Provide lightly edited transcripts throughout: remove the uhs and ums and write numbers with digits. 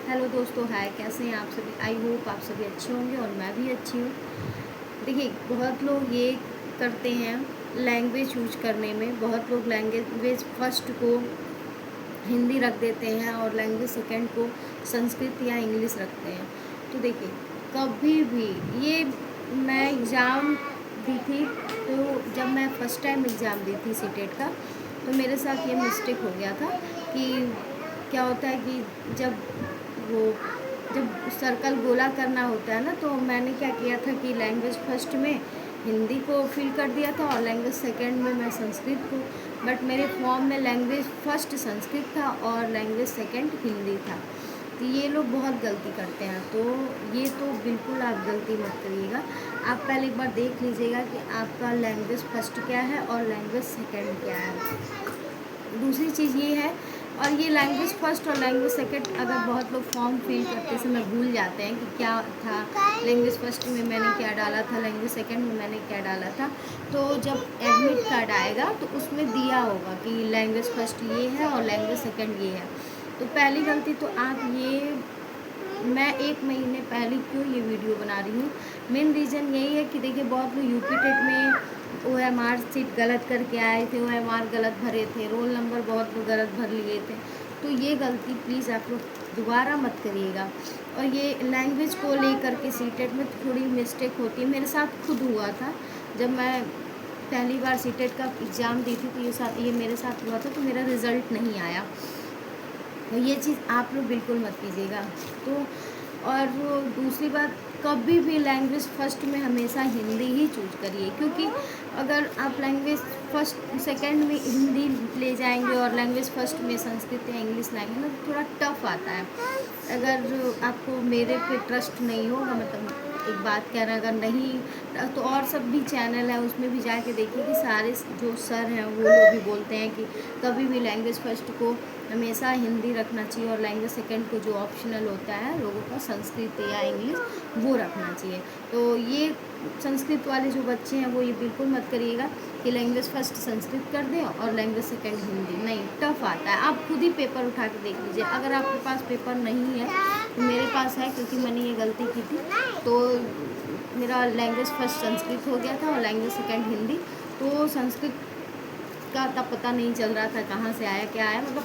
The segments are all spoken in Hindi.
हेलो दोस्तों, हाय, कैसे हैं आप सभी। आई होप आप सभी अच्छे होंगे और मैं भी अच्छी हूँ। देखिए, बहुत लोग ये करते हैं लैंग्वेज चूज करने में, बहुत लोग लैंग्वेज फर्स्ट को हिंदी रख देते हैं और लैंग्वेज सेकंड को संस्कृत या इंग्लिश रखते हैं। तो देखिए, कभी भी ये मैं एग्ज़ाम दी थी, तो जब मैं फ़र्स्ट टाइम एग्ज़ाम दी थी सीटेट का, तो मेरे साथ ये मिस्टेक हो गया था कि क्या होता है कि वो जब सर्कल गोला करना होता है ना, तो मैंने क्या किया था कि लैंग्वेज फर्स्ट में हिंदी को फिल कर दिया था और लैंग्वेज सेकंड में मैं संस्कृत को। बट मेरे फॉर्म में लैंग्वेज फर्स्ट संस्कृत था और लैंग्वेज सेकंड हिंदी था। तो ये लोग बहुत गलती करते हैं, तो ये तो बिल्कुल आप गलती मत करिएगा। आप पहले एक बार देख लीजिएगा कि आपका लैंग्वेज फर्स्ट क्या है और लैंग्वेज सेकंड क्या है। दूसरी चीज़ ये है, और ये लैंग्वेज फर्स्ट और लैंग्वेज सेकंड अगर बहुत लोग फॉर्म फिल करते समय भूल जाते हैं कि क्या था, लैंग्वेज फर्स्ट में मैंने क्या डाला था, लैंग्वेज सेकंड में मैंने क्या डाला था। तो जब एडमिट कार्ड आएगा तो उसमें दिया होगा कि लैंग्वेज फर्स्ट ये है और लैंग्वेज सेकंड ये है। तो पहली गलती तो आप ये, मैं 1 महीने पहले क्यों ये वीडियो बना रही हूँ, मेन रीज़न यही है कि देखिए, बहुत लोग यूपी टेट में OMR सीट गलत करके आए थे, OMR गलत भरे थे, रोल नंबर बहुत लोग गलत भर लिए थे। तो ये गलती प्लीज़ आप लोग दोबारा मत करिएगा। और ये लैंग्वेज को लेकर के सीटेट में थोड़ी मिस्टेक होती है, मेरे साथ खुद हुआ था। जब मैं पहली बार सीटेट का एग्ज़ाम दी थी, तो ये मेरे साथ हुआ था, तो मेरा रिज़ल्ट नहीं आया। तो ये चीज़ आप लोग बिल्कुल मत कीजिएगा। तो और वो दूसरी बात, कभी भी लैंग्वेज फर्स्ट में हमेशा हिंदी ही चूज करिए, क्योंकि अगर आप लैंग्वेज फर्स्ट सेकंड में हिंदी ले जाएंगे और लैंग्वेज फर्स्ट में संस्कृत या इंग्लिश लाएंगे ना, तो थोड़ा टफ आता है। अगर आपको मेरे पे ट्रस्ट नहीं होगा, मतलब एक बात कह रहा है, अगर नहीं तो और सब भी चैनल है, उसमें भी जाके देखिए कि सारे जो सर हैं वो लोग भी बोलते हैं कि कभी भी लैंग्वेज फर्स्ट को हमेशा हिंदी रखना चाहिए और लैंग्वेज सेकंड को जो ऑप्शनल होता है लोगों का, संस्कृत या इंग्लिश, वो रखना चाहिए। तो ये संस्कृत वाले जो बच्चे हैं वो ये बिल्कुल मत करिएगा कि लैंग्वेज फर्स्ट संस्कृत कर दें और लैंग्वेज सेकंड हिंदी। नहीं, टफ आता है। आप खुद ही पेपर उठा के देख लीजिए। अगर आपके पास पेपर नहीं है, तो मेरे पास है, क्योंकि मैंने ये गलती की थी। तो मेरा लैंग्वेज फर्स्ट संस्कृत हो गया था और लैंग्वेज सेकंड हिंदी। तो संस्कृत का तब पता नहीं चल रहा था कहाँ से आया क्या आया, मतलब,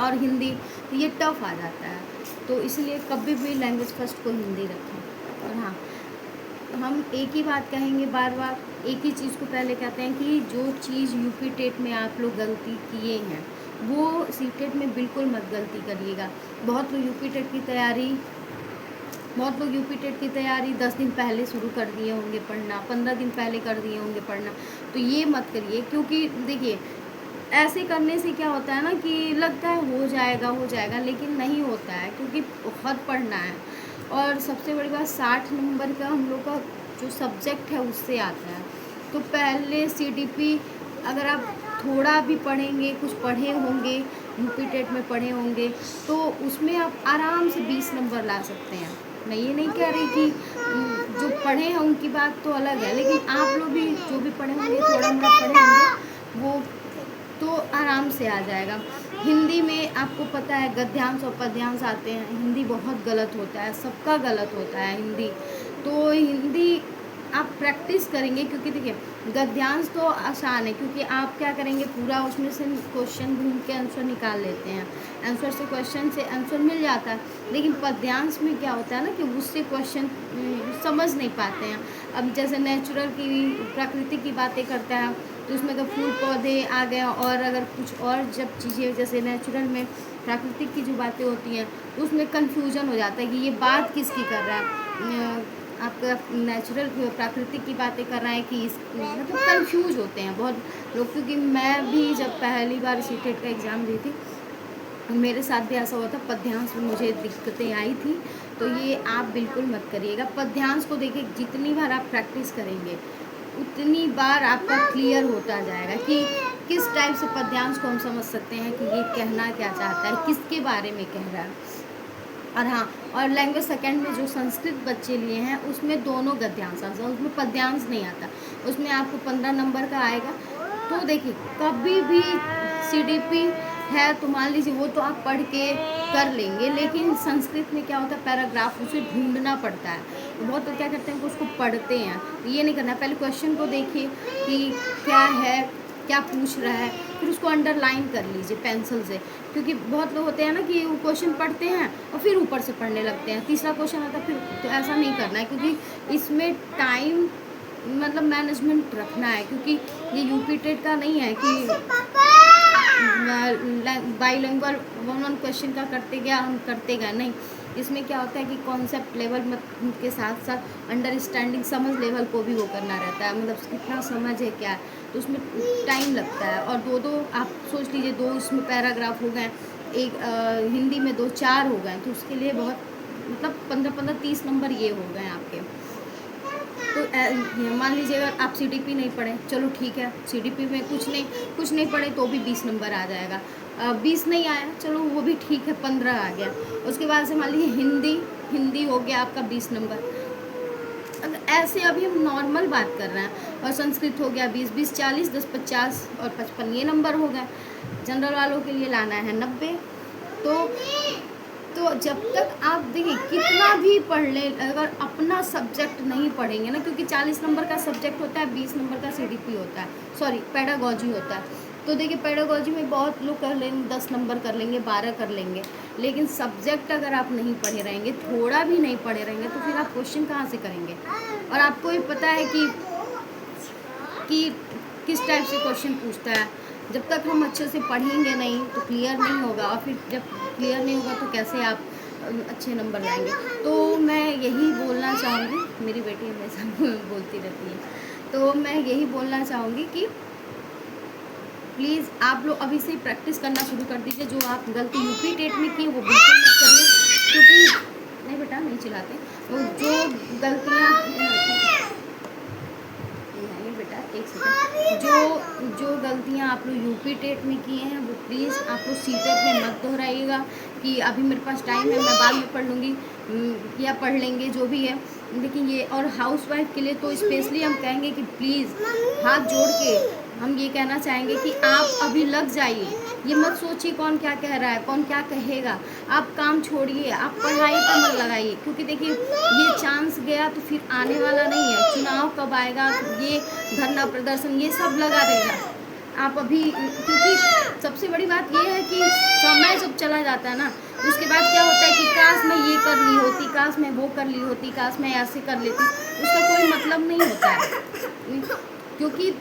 और हिंदी, तो ये टफ आ जाता है। तो इसलिए कभी भी लैंग्वेज फर्स्ट को हिंदी रखें। और हाँ, हम एक ही बात कहेंगे बार बार, एक ही चीज़ को पहले कहते हैं कि जो चीज़ यूपी टेट में आप लोग गलती किए हैं वो सीटेट में बिल्कुल मत गलती करिएगा। बहुत लोग यूपी टेट की तैयारी 10 दिन पहले शुरू कर दिए होंगे पढ़ना, 15 दिन पहले कर दिए होंगे पढ़ना। तो ये मत करिए, क्योंकि देखिए, ऐसे करने से क्या होता है ना कि लगता है हो जाएगा, लेकिन नहीं होता है, क्योंकि बहुत पढ़ना है। और सबसे बड़ी बात, 60 नंबर का हम लोग का जो सब्जेक्ट है उससे आता है। तो पहले CDP अगर आप थोड़ा भी पढ़ेंगे, कुछ पढ़े होंगे, यूपी टेट में पढ़े होंगे, तो उसमें आप आराम से 20 नंबर ला सकते हैं। मैं ये नहीं कह रही कि जो पढ़े हैं उनकी बात तो अलग है, लेकिन आप लोग भी जो भी पढ़े होंगे, थोड़ा मोड़ा पढ़े होंगे, वो तो आराम से आ जाएगा। हिंदी में आपको पता है गद्यांश और पद्यांश आते हैं, हिंदी बहुत गलत होता है, सबका गलत होता है हिंदी। तो हिंदी आप प्रैक्टिस करेंगे, क्योंकि देखिए, गद्यांश तो आसान है, क्योंकि आप क्या करेंगे, पूरा उसमें से क्वेश्चन ढूंढ के आंसर निकाल लेते हैं, आंसर से क्वेश्चन से आंसर मिल जाता है। लेकिन पद्यांश में क्या होता है ना कि उससे क्वेश्चन समझ नहीं पाते हैं। अब जैसे नेचुरल की, प्रकृति की बातें करता है, तो उसमें अगर फूल पौधे आ गए और अगर कुछ और जब चीज़ें, जैसे नेचुरल में प्राकृतिक की जो बातें होती हैं, तो उसमें कन्फ्यूजन हो जाता है कि ये बात किसकी कर रहा है। आपका नेचुरल प्राकृतिक की बातें कर रहा है कि मतलब कंफ्यूज होते हैं बहुत लोग। क्योंकि मैं भी जब पहली बार सीटेट का एग्ज़ाम दी थी, मेरे साथ भी ऐसा हुआ था, पद्यांश में मुझे दिक्कतें आई थी। तो ये आप बिल्कुल मत करिएगा। पद्यांश को देखिए, जितनी बार आप प्रैक्टिस करेंगे उतनी बार आपका क्लियर होता जाएगा कि किस टाइप से पद्यांश को हम समझ सकते हैं कि ये कहना क्या चाहता है, किसके बारे में कह रहा है। और हाँ, और लैंग्वेज सेकंड में जो संस्कृत बच्चे लिए हैं उसमें दोनों गद्यांश आता है, उसमें पद्यांश नहीं आता। उसमें आपको 15 नंबर का आएगा। तो देखिए, कभी भी CDP है तो मान लीजिए वो तो आप पढ़ के कर लेंगे, लेकिन संस्कृत में क्या होता है, पैराग्राफ उसे ढूंढना पड़ता है। तो बहुत लोग क्या करते हैं कि उसको पढ़ते हैं, तो ये नहीं करना है। पहले क्वेश्चन को देखिए कि क्या है, क्या पूछ रहा है, फिर उसको अंडरलाइन कर लीजिए पेंसिल से। क्योंकि बहुत लोग होते हैं ना कि वो क्वेश्चन पढ़ते हैं और फिर ऊपर से पढ़ने लगते हैं, तीसरा क्वेश्चन आता है फिर, तो ऐसा नहीं करना है, क्योंकि इसमें टाइम मतलब मैनेजमेंट रखना है। क्योंकि ये यूपी टेट का नहीं है कि बाईलिंगुअल वन क्वेश्चन का करते गया हम करते गए, नहीं। इसमें क्या होता है कि कॉन्सेप्ट लेवल के साथ साथ अंडरस्टैंडिंग समझ लेवल को भी वो करना रहता है, मतलब कितना समझ है क्या है, तो उसमें टाइम लगता है। और दो आप सोच लीजिए, 2 इसमें पैराग्राफ हो गए, एक हिंदी में 2 4 हो गए, तो उसके लिए बहुत मतलब 15 30 नंबर ये हो गए आपके। तो मान लीजिए अगर आप सीडीपी नहीं पढ़े, चलो ठीक है, सीडीपी में कुछ नहीं पढ़े तो भी 20 नंबर आ जाएगा। 20 नहीं आया, चलो वो भी ठीक है, 15 आ गया। उसके बाद से मान लीजिए हिंदी हो गया आपका 20 नंबर। अगर ऐसे अभी हम नॉर्मल बात कर रहे हैं, और संस्कृत हो गया 20 20 40 10 50 और 55 ये नंबर हो गए। जनरल वालों के लिए लाना है 90। तो जब तक आप देखिए कितना भी पढ़ लें, अगर अपना सब्जेक्ट नहीं पढ़ेंगे ना, क्योंकि 40 नंबर का सब्जेक्ट होता है, 20 नंबर का सीडीपी होता है, सॉरी पेडागॉजी होता है। तो देखिए पेडागॉजी में बहुत लोग कर लेंगे, 10 नंबर कर लेंगे, 12 कर लेंगे, लेकिन सब्जेक्ट अगर आप नहीं पढ़े रहेंगे, थोड़ा भी नहीं पढ़े रहेंगे, तो फिर आप क्वेश्चन कहाँ से करेंगे। और आपको भी पता है कि किस टाइप से क्वेश्चन पूछता है। जब तक हम अच्छे से पढ़ेंगे नहीं तो क्लियर नहीं होगा, और फिर जब क्लियर नहीं होगा तो कैसे आप अच्छे नंबर लाएंगे। तो मैं यही बोलना चाहूँगी, मेरी बेटी हमेशा बोलती रहती है, तो मैं यही बोलना चाहूँगी कि प्लीज़ आप लोग अभी से प्रैक्टिस करना शुरू कर दीजिए। जो आप गलती यूपी टेट में की वो बिल्कुल मत करिए, क्योंकि नहीं बेटा नहीं चिल्लाते, तो जो गलतियाँ बेटा एक सेकंड, जो गलतियाँ आप लोग यूपी टेट में किए हैं वो प्लीज़ आप लोग सीटेट में मत दोहराइएगा कि अभी मेरे पास टाइम है, मैं बाद में पढ़ लूँगी या पढ़ लेंगे जो भी है। लेकिन ये और हाउसवाइफ के लिए तो स्पेशली हम कहेंगे कि प्लीज़ हाथ जोड़ के हम ये कहना चाहेंगे कि आप अभी लग जाइए। ये मत सोचिए कौन क्या कह रहा है, कौन क्या कहेगा। आप काम छोड़िए, आप पढ़ाई पर मन लगाइए, क्योंकि देखिए ये चांस गया तो फिर आने वाला नहीं है। चुनाव कब आएगा, ये धरना प्रदर्शन ये सब लगा देगा। आप अभी, क्योंकि सबसे बड़ी बात ये है कि समय जब चला जाता है ना, उसके बाद क्या होता है कि काश मैं ये कर ली होती, काश मैं वो कर ली होती, काश मैं ऐसे कर लेती, उसका कोई मतलब नहीं होता है। क्योंकि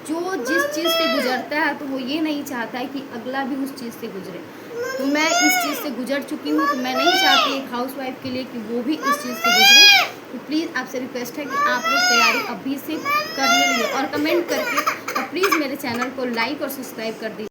जो जिस चीज़ से गुजरता है तो वो ये नहीं चाहता है कि अगला भी उस चीज़ से गुजरे। तो मैं इस चीज़ से गुजर चुकी हूँ, तो मैं नहीं चाहती एक हाउसवाइफ के लिए कि वो भी इस चीज़ से गुजरे। तो प्लीज़ आपसे रिक्वेस्ट है कि आप लोग तैयारी अभी से करने लगे और कमेंट करके, और प्लीज़ मेरे चैनल को लाइक और सब्सक्राइब कर दीजिए।